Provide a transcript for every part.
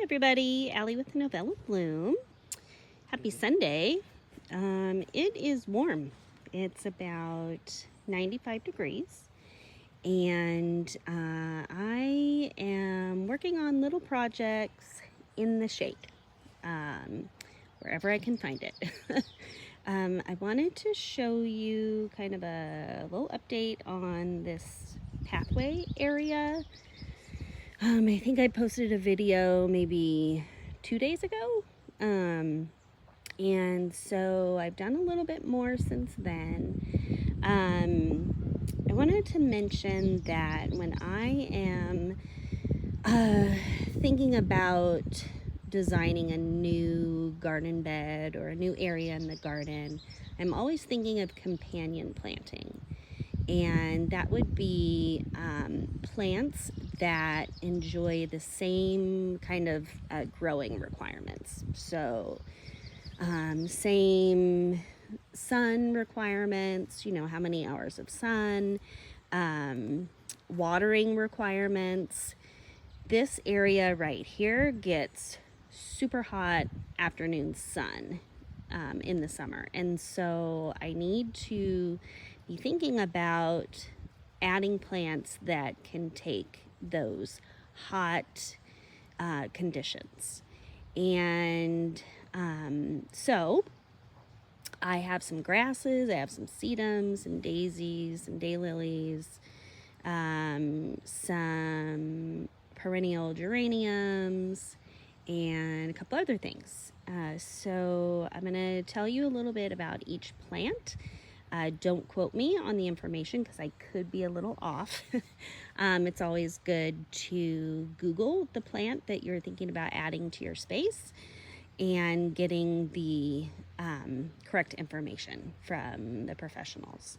everybody, Allie with the Novella Bloom. Happy Sunday. It is warm. It's about 95 degrees and I am working on little projects in the shade, wherever I can find it. I wanted to show you kind of a little update on this pathway area. I think I posted a video maybe 2 days ago. And so I've done a little bit more since then. I wanted to mention that when I am thinking about designing a new garden bed or a new area in the garden, I'm always thinking of companion planting. And that would be plants that enjoy the same kind of growing requirements. So same sun requirements, how many hours of sun, watering requirements. This area right here gets super hot afternoon sun in the summer. And so I need to be thinking about adding plants that can take those hot conditions. And so I have some grasses, I have some sedums and daisies and daylilies, some perennial geraniums, and a couple other things. So I'm going to tell you a little bit about each plant. Don't quote me on the information because I could be a little off. It's always good to Google the plant that you're thinking about adding to your space and getting the correct information from the professionals.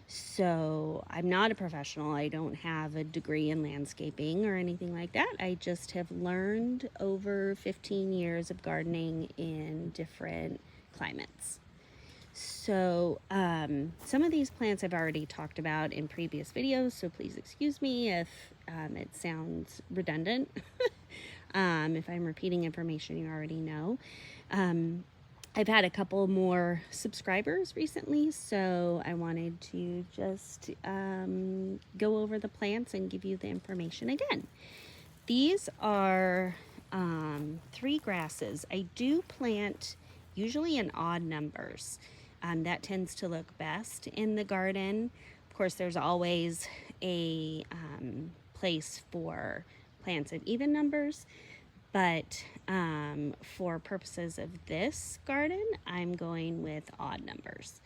So I'm not a professional. I don't have a degree in landscaping or anything like that. I just have learned over 15 years of gardening in different climates. So some of these plants I've already talked about in previous videos, so please excuse me if it sounds redundant. If I'm repeating information you already know. I've had a couple more subscribers recently, so I wanted to just go over the plants and give you the information again. These are 3 grasses. I do plant usually in odd numbers. That tends to look best in the garden. Of course, there's always a place for plants in even numbers, but for purposes of this garden, I'm going with odd numbers.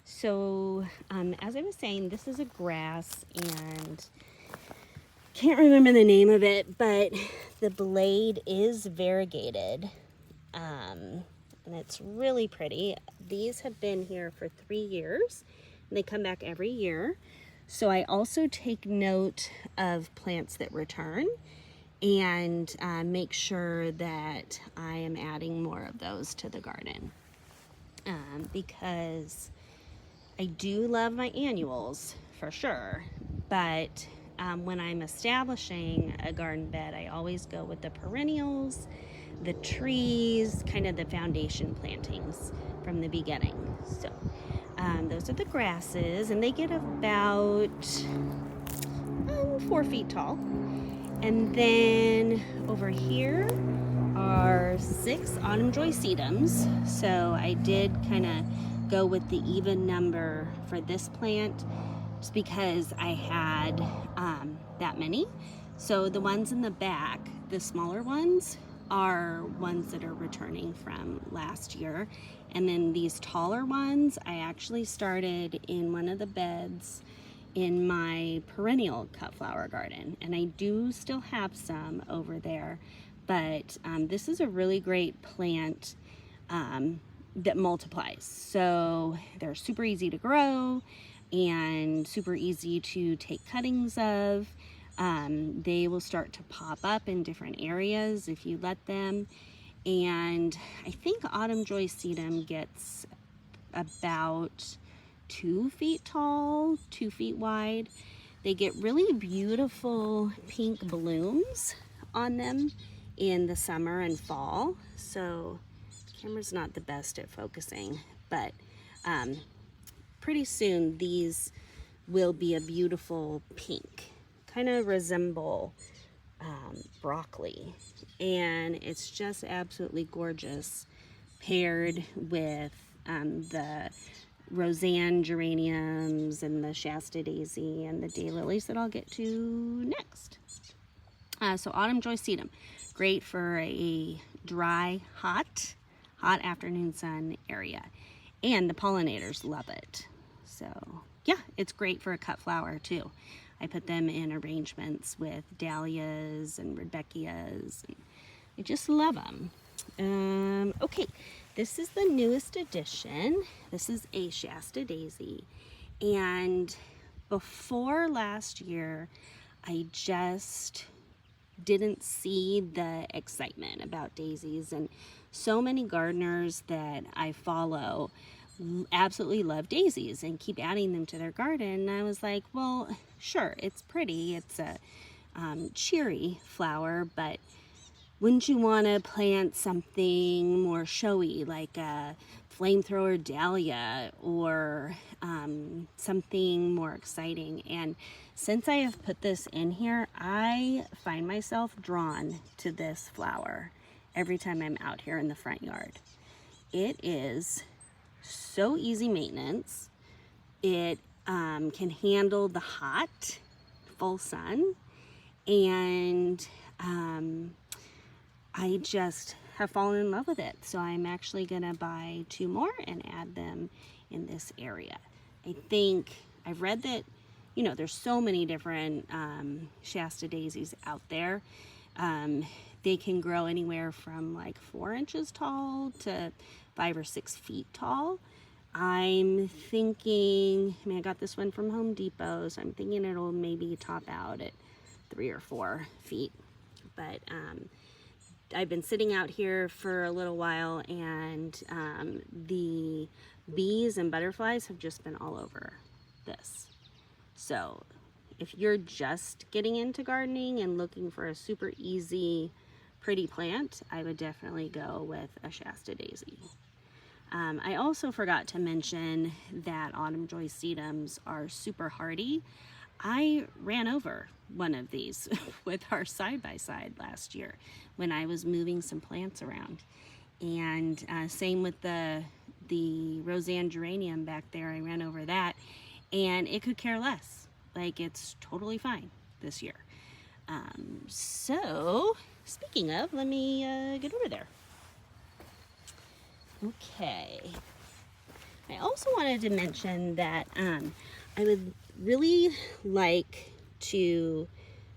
So as I was saying, this is a grass, and can't remember the name of it, but the blade is variegated. And it's really pretty. These have been here for 3 years, and they come back every year. So I also take note of plants that return and make sure that I am adding more of those to the garden, because I do love my annuals for sure, but when I'm establishing a garden bed, I always go with the perennials, the trees, kind of the foundation plantings from the beginning. So those are the grasses, and they get about 4 feet tall. And then over here are 6 autumn joy sedums. So I did kind of go with the even number for this plant just because I had that many. So the ones in the back, the smaller ones, are ones that are returning from last year. And then these taller ones, I actually started in one of the beds in my perennial cut flower garden, and I do still have some over there, but this is a really great plant that multiplies. So they're super easy to grow and super easy to take cuttings of. They will start to pop up in different areas if you let them. And I think autumn joy sedum gets about 2 feet tall, 2 feet wide. They get really beautiful pink blooms on them in the summer and fall. So the camera's not the best at focusing, but pretty soon these will be a beautiful pink, kind of resemble broccoli, and it's just absolutely gorgeous paired with the Roseanne geraniums and the Shasta daisy and the daylilies that I'll get to next. So autumn joy sedum, great for a dry, hot afternoon sun area, and the pollinators love it. So yeah, it's great for a cut flower too. I put them in arrangements with dahlias and rudbeckias. I just love them. Okay, this is the newest addition. This is a Shasta daisy. And before last year, I just didn't see the excitement about daisies. And so many gardeners that I follow absolutely love daisies and keep adding them to their garden. And I was like, well, sure, it's pretty. It's a cheery flower, but wouldn't you want to plant something more showy, like a flamethrower dahlia or something more exciting? And since I have put this in here, I find myself drawn to this flower every time I'm out here in the front yard. It is so easy maintenance. It can handle the hot, full sun, and I just have fallen in love with it. So I'm actually gonna buy 2 more and add them in this area. I think I've read that, you know, there's so many different Shasta daisies out there. They can grow anywhere from like 4 inches tall to 5 or 6 feet tall. I'm thinking, I mean, I got this one from Home Depot, so I'm thinking it'll maybe top out at 3 or 4 feet. But I've been sitting out here for a little while, and the bees and butterflies have just been all over this. So if you're just getting into gardening and looking for a super easy, pretty plant, I would definitely go with a Shasta daisy. I also forgot to mention that autumn joy sedums are super hardy. I ran over one of these with our side-by-side last year when I was moving some plants around. And same with the Roseanne geranium back there. I ran over that, and it could care less. Like, it's totally fine this year. So speaking of, let me get over there. Okay. I also wanted to mention that I would really like to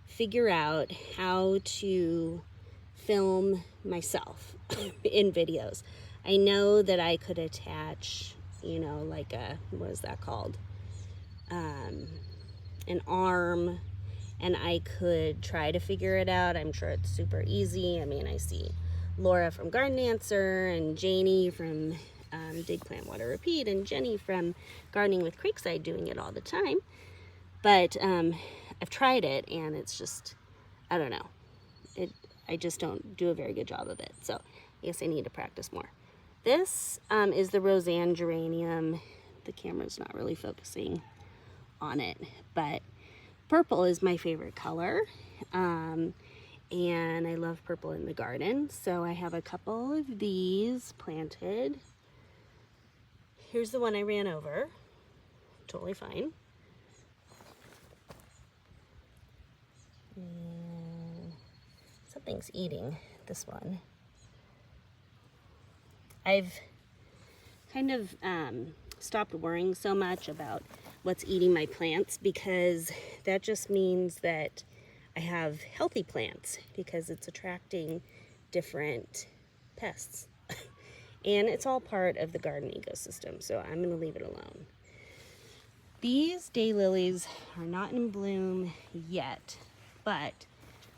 figure out how to film myself in videos. I know that I could attach, you know, like a, what is that called? An arm, and I could try to figure it out. I'm sure it's super easy. I mean, I see Laura from Garden Answer and Janie from Dig Plant Water Repeat and Jenny from Gardening with Creekside doing it all the time. But I've tried it, and it's just, I don't know. I just don't do a very good job of it. So I guess I need to practice more. This is the Roseanne geranium. The camera's not really focusing on it, but purple is my favorite color. And I love purple in the garden. So I have a couple of these planted. Here's the one I ran over. Totally fine. And something's eating this one. I've kind of stopped worrying so much about what's eating my plants, because that just means that I have healthy plants, because it's attracting different pests. And it's all part of the garden ecosystem, so I'm going to leave it alone. These daylilies are not in bloom yet, but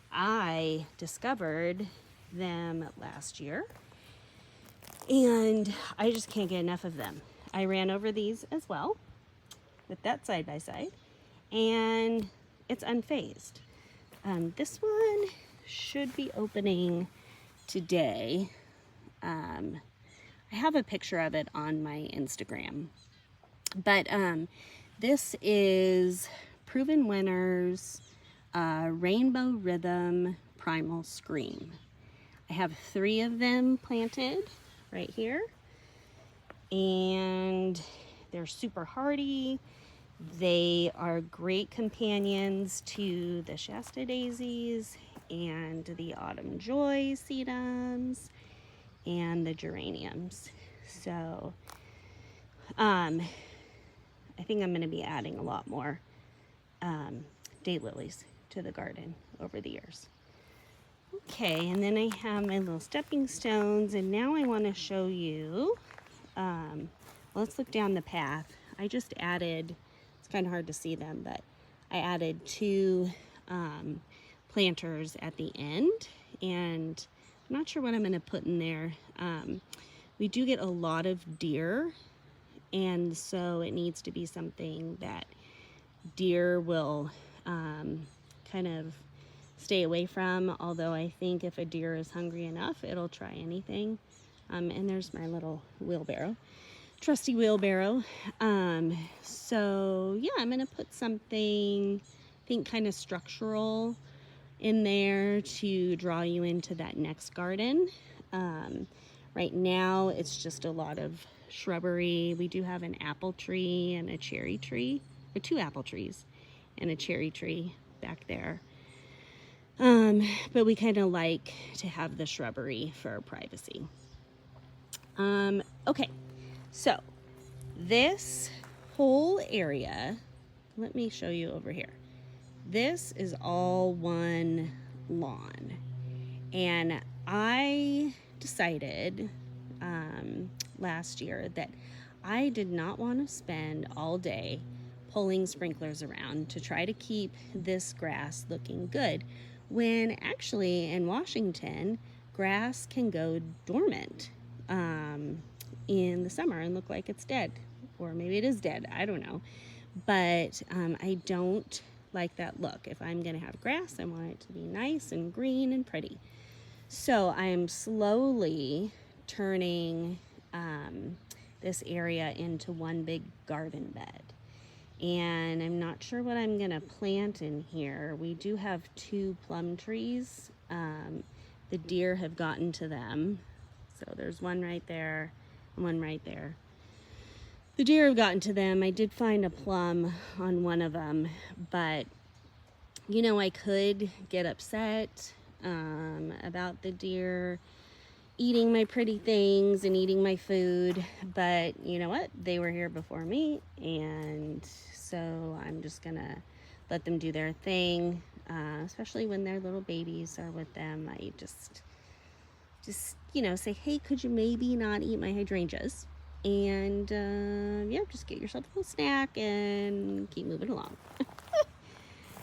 I discovered them last year, and I just can't get enough of them. I ran over these as well with that side by side, and it's unfazed. This one should be opening today. I have a picture of it on my Instagram. But this is Proven Winners Rainbow Rhythm Primal Scream. I have 3 of them planted right here, and they're super hardy. They are great companions to the Shasta daisies and the autumn joy sedums and the geraniums. So I think I'm going to be adding a lot more daylilies to the garden over the years. Okay, and then I have my little stepping stones, and now I want to show you, let's look down the path. I just added, it's kind of hard to see them, but I added 2 planters at the end, and I'm not sure what I'm going to put in there. We do get a lot of deer, and so it needs to be something that deer will kind of stay away from, although I think if a deer is hungry enough, it'll try anything. And there's my little wheelbarrow, trusty wheelbarrow. So yeah, I'm gonna put something, I think, kind of structural in there to draw you into that next garden. Right now it's just a lot of shrubbery. We do have an apple tree and a cherry tree, or 2 apple trees and a cherry tree back there. But we kind of like to have the shrubbery for privacy. Okay, so this whole area, let me show you over here. This is all one lawn, and I decided last year that I did not want to spend all day pulling sprinklers around to try to keep this grass looking good, when actually in Washington, grass can go dormant in the summer and look like it's dead, or maybe it is dead, I don't know. But I don't like that look. If I'm gonna have grass, I want it to be nice and green and pretty. So I am slowly turning this area into one big garden bed. And I'm not sure what I'm gonna plant in here. We do have 2 plum trees. The deer have gotten to them. So there's one right there and one right there. The deer have gotten to them. I did find a plum on one of them, but you know, I could get upset about the deer eating my pretty things and eating my food, but you know what? They were here before me, and so I'm just gonna let them do their thing, especially when their little babies are with them. I just you know, say, hey, could you maybe not eat my hydrangeas? And yeah, just get yourself a little snack and keep moving along.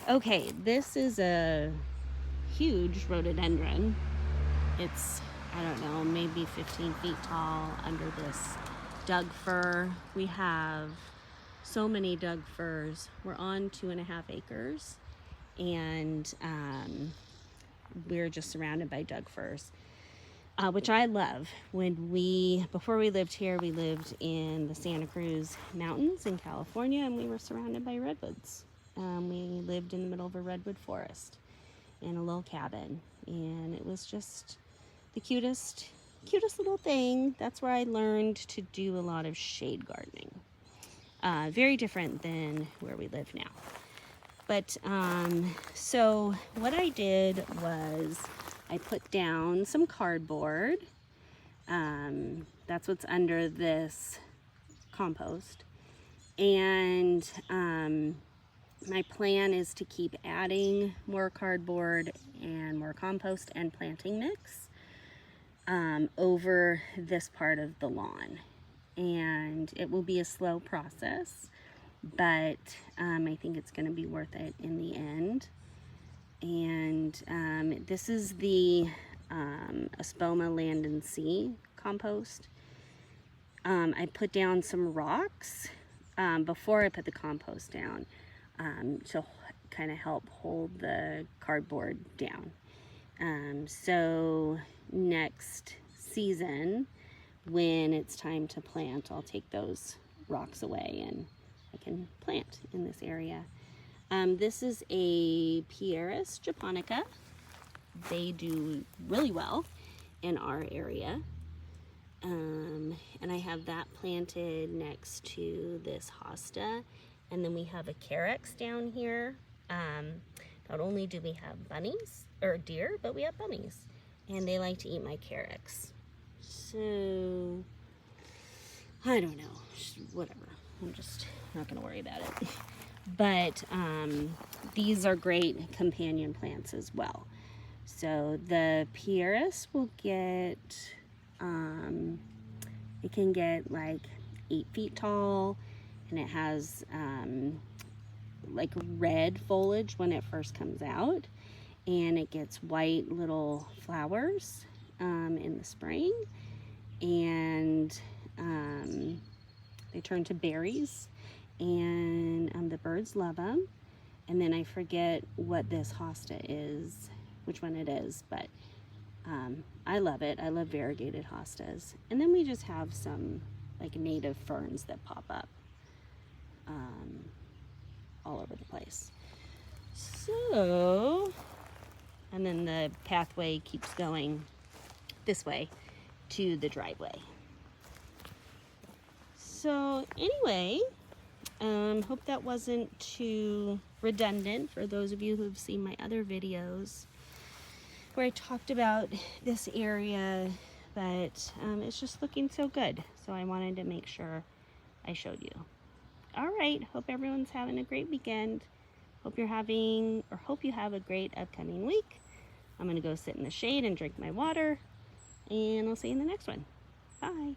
Okay, this is a huge rhododendron. It's, I don't know, maybe 15 feet tall under this Doug fir. We have so many Doug firs. We're on 2.5 acres, and we're just surrounded by Doug firs, which I love. Before we lived here, we lived in the Santa Cruz Mountains in California, and we were surrounded by redwoods. We lived in the middle of a redwood forest in a little cabin, and it was just the cutest little thing. That's where I learned to do a lot of shade gardening. Very different than where we live now. But so what I did was I put down some cardboard. That's what's under this compost. And my plan is to keep adding more cardboard and more compost and planting mix over this part of the lawn. And it will be a slow process, but I think it's going to be worth it in the end. And this is the Espoma Land and Sea compost. I put down some rocks before I put the compost down to kind of help hold the cardboard down. So next season, when it's time to plant, I'll take those rocks away and I can plant in this area. This is a Pieris japonica. They do really well in our area. And I have that planted next to this hosta. And then we have a carex down here. Not only do we have bunnies, or deer, but we have bunnies. And they like to eat my carex. So, I don't know, whatever. I'm just not gonna worry about it. But these are great companion plants as well. So the Pieris will get, it can get like 8 feet tall, and it has like red foliage when it first comes out, and it gets white little flowers in the spring, and they turn to berries, and the birds love them. And then I forget what this hosta is, which one it is, but I love it. I love variegated hostas. And then we just have some like native ferns that pop up all over the place. So, and then the pathway keeps going this way to the driveway. So anyway, hope that wasn't too redundant for those of you who have seen my other videos where I talked about this area, but it's just looking so good. So I wanted to make sure I showed you. All right, hope everyone's having a great weekend. Hope you have a great upcoming week. I'm gonna go sit in the shade and drink my water, and I'll see you in the next one. Bye.